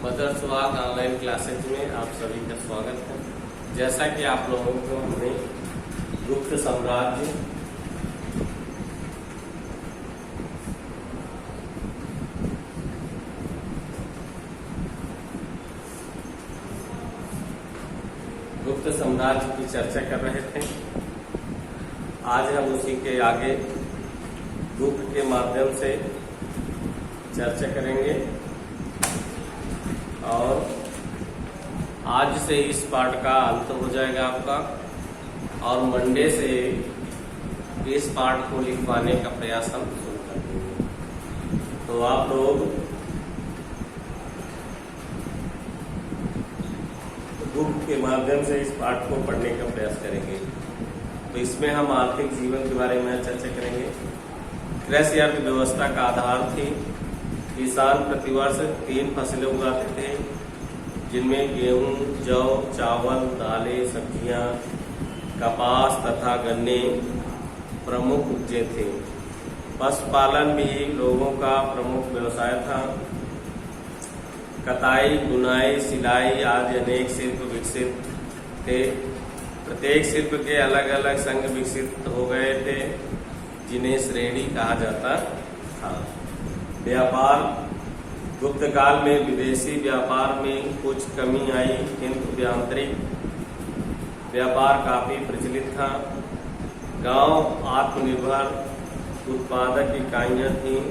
Mother सुहाग online classes में आप सभी का स्वागत है। जैसा कि आप लोगों को हमने गुप्त साम्राज्य की चर्चा कर रहे थे, आज हम उसी के आगे गुप्त के माध्यम से चर्चा करेंगे और आज से इस पाठ का अंत हो जाएगा आपका और मंडे से इस पाठ को लिखवाने का प्रयास हम शुरू कर देंगे। तो आप लोग गुप्त के माध्यम से इस पाठ को पढ़ने का प्रयास करेंगे। तो इसमें हम आर्थिक जीवन के बारे में चर्चा करेंगे। कृषि अर्थव्यवस्था का आधार थी। किसान प्रतिवर्ष 3 फसलें उगाते थे, जिनमें गेहूं, जौ, चावल, दालें, सब्जियां, कपास तथा गन्ने प्रमुख उपजे थे। पशुपालन भी लोगों का प्रमुख व्यवसाय था। कताई, बुनाई, सिलाई आदि अनेक शिल्प विकसित थे। प्रत्येक शिल्प के अलग अलग संघ विकसित हो गए थे, जिन्हें श्रेणी कहा जाता था। व्यापार गुप्त काल में विदेशी व्यापार में कुछ कमी आई, किंतु आंतरिक व्यापार काफी प्रचलित था। गांव आत्मनिर्भर उत्पादक इकाइयां थीं।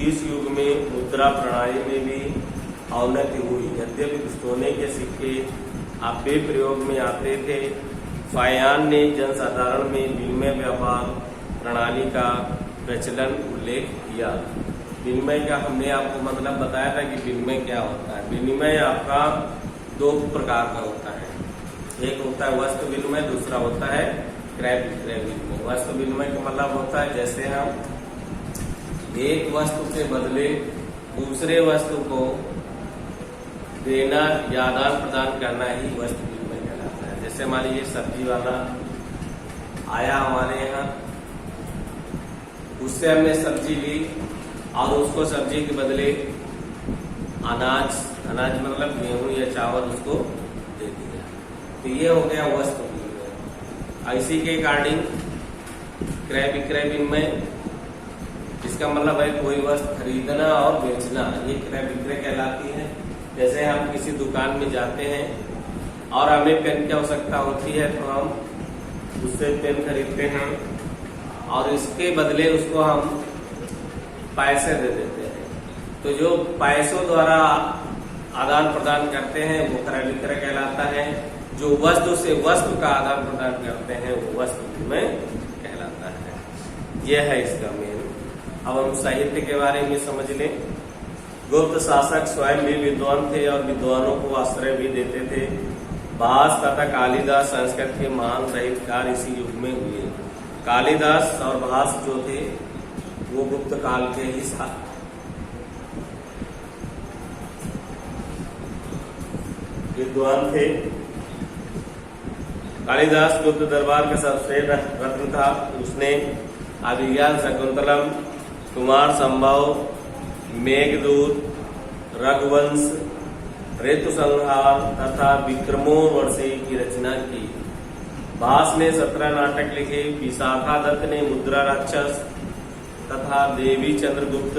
इस युग में मुद्रा प्रणाली में भी अवनति हुई। यद्यपि सोने के सिक्के अब भी प्रयोग में आते थे। फायान ने जनसाधारण में विनिमय व्यापार प्रणाली का प्रचलन उल्लेख किया। विनिमय का हमने आपको मतलब बताया था कि विनिमय क्या होता है। विनिमय आपका 2 प्रकार का होता है। एक होता है वस्तु विनिमय, दूसरा होता है क्रय विक्रय विनिमय। वस्तु विनिमय का मतलब होता है जैसे हम एक वस्तु के बदले दूसरे वस्तु को देना या आदान प्रदान करना ही वस्तु विनिमय कहलाता है। जैसे मान लीजिए सब्जी वाला आया हमारे यहाँ, उससे हमने सब्जी ली और उसको सब्जी के बदले अनाज मतलब गेहूं या चावल उसको दे दिया। तो ये हो गया वस्तु विनिमय। इसी के अकॉर्डिंग क्रय विक्रय विनिमय, इसका मतलब है कोई वस्तु खरीदना और बेचना, ये क्रय विक्रय कहलाती है। जैसे हम किसी दुकान में जाते हैं और हमें पेन की आवश्यकता होती है, तो हम उससे पेन खरीदते हैं और इसके बदले उसको हम पैसे दे देते हैं। तो जो पैसों द्वारा आदान प्रदान करते हैं वो क्रय विक्रय कहलाता है। जो वस्तु से वस्तु का आदान प्रदान करते हैं वो वस्तु विनिमय कहलाता है। यह है इसका मेन। अब हम साहित्य के बारे में समझ लें। गुप्त शासक स्वयं भी विद्वान थे और विद्वानों को आश्रय भी देते थे। भास तथा कालिदास संस्कृत के महान साहित्यकार इसी युग में हुए। कालिदास और भास जो थे वो गुप्त काल के ही विद्वान थे। कालिदास गुप्त दरबार का सबसे रत्न था। उसने अभिज्ञान शकुंतलम, कुमार संभव, मेघदूत, रघुवंश, ऋतु संहार तथा विक्रमोर्वशी की रचना की। भास ने 17 नाटक लिखे। विशाखा दत्त ने मुद्रा राक्षस तथा देवी चंद्रगुप्त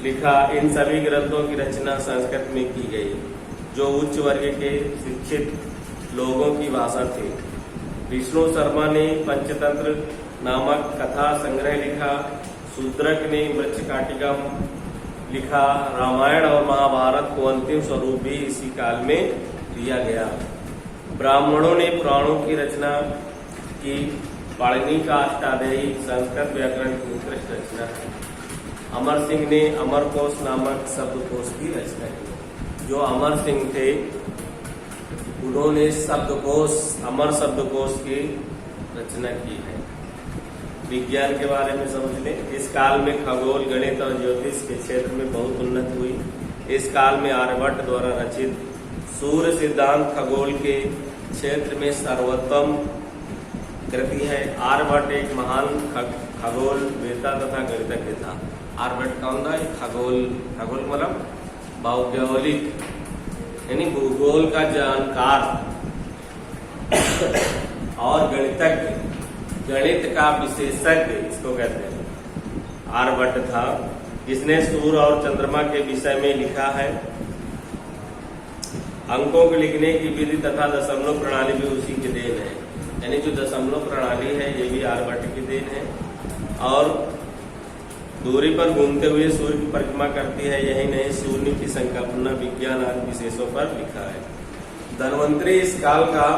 लिखा। इन सभी ग्रंथों की रचना संस्कृत में की गई, जो उच्च वर्ग के शिक्षित लोगों की भाषा थी। विष्णु शर्मा ने पंचतंत्र नामक कथा संग्रह लिखा। शूद्रक ने मृच्छकाटिकम लिखा। रामायण और महाभारत को अंतिम स्वरूप भी इसी काल में दिया गया। ब्राह्मणों ने पुराणों की रचना की। पाणिनि का अष्टाध्यायी संस्कृत व्याकरण की उत्कृष्ट रचना है। अमर सिंह ने अमरकोश नामक शब्दकोश की रचना की। जो अमर सिंह थे उन्होंने अमर शब्दकोश की रचना की है। विज्ञान के बारे में समझ लें। इस काल में खगोल, गणित और ज्योतिष के क्षेत्र में बहुत उन्नति हुई। इस काल में आर्यभट्ट द्वारा रचित सूर्य सिद्धांत खगोल के क्षेत्र में सर्वोत्तम कृति है। आर्यभट्ट एक महान खगोल वेता तथा गणितज्ञ था। आर्यभट्ट कौन था? खगोल मतलब भौगोलिक यानी भूगोल का जानकार और गणितज्ञ, गणित का विशेषज्ञ इसको कहते हैं, आर्यभट्ट था, जिसने सूर्य और चंद्रमा के विषय में लिखा है। अंकों को लिखने की विधि तथा दशमलव प्रणाली भी उसी की देन है, यानी जो दशमलव प्रणाली है ये भी आर्यभट्ट की देन है। और दूरी पर घूमते हुए सूर्य की परिक्रमा करती है, यही नहीं शून्य की संकल्पना विज्ञान आदि विशेषों पर लिखा है। धन्वंतरी इस काल का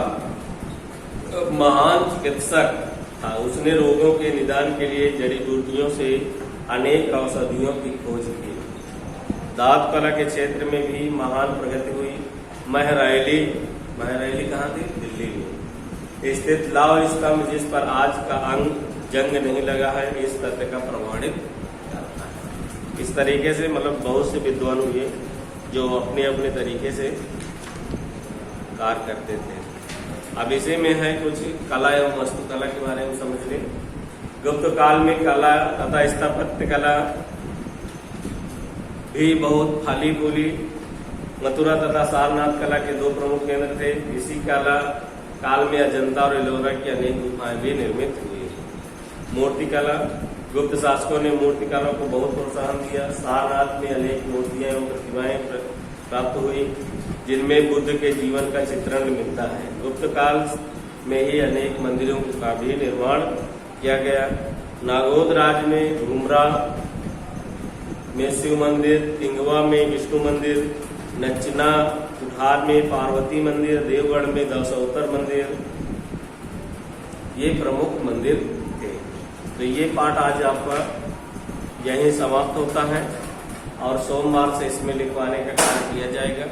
महान चिकित्सक था, उसने रोगों के निदान के लिए जड़ी बूटियों से अनेक औषधियों की खोज की। दांत कला के क्षेत्र में भी महान प्रगति हुई। महरैली कहाँ थी? दिल्ली में स्थित लाव स्तंभ, जिस पर आज का अंग जंग नहीं लगा है, इस तथ्य का प्रमाणित करता है। इस तरीके से मतलब बहुत से विद्वान हुए जो अपने अपने तरीके से कार्य करते थे। अब इसी में है कुछ कला एवं वास्तुकला के बारे में समझ लें। गुप्त काल में कला तथा स्थापत्य कला भी बहुत फली फूली। मथुरा तथा सारनाथ कला के दो प्रमुख केंद्र थे। इसी कला काल में अजंता और एलोरा की अनेक गुफाएं भी निर्मित हुई। मूर्ति कला, गुप्त शासकों ने मूर्ति कला को बहुत प्रोत्साहन दिया। सारनाथ में अनेक मूर्तियां एवं प्रतिमाएं प्राप्त हुई, जिनमें बुद्ध के जीवन का चित्रण मिलता है। गुप्त काल में ही अनेक मंदिरों का भी निर्माण किया गया। नागौद राज्य में घुमरा में शिव मंदिर, तिंगवा में विष्णु मंदिर, नचना कुठार में पार्वती मंदिर, देवगढ़ में दशावतार मंदिर, ये प्रमुख मंदिर थे। तो ये पाठ आज आपका यहीं समाप्त होता है और सोमवार से इसमें लिखवाने का कार्य किया जाएगा,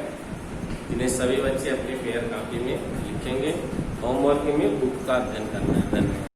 जिन्हें सभी बच्चे अपने पेयर कॉपी में लिखेंगे। होमवर्क में बुक का अध्ययन करना है। धन्यवाद।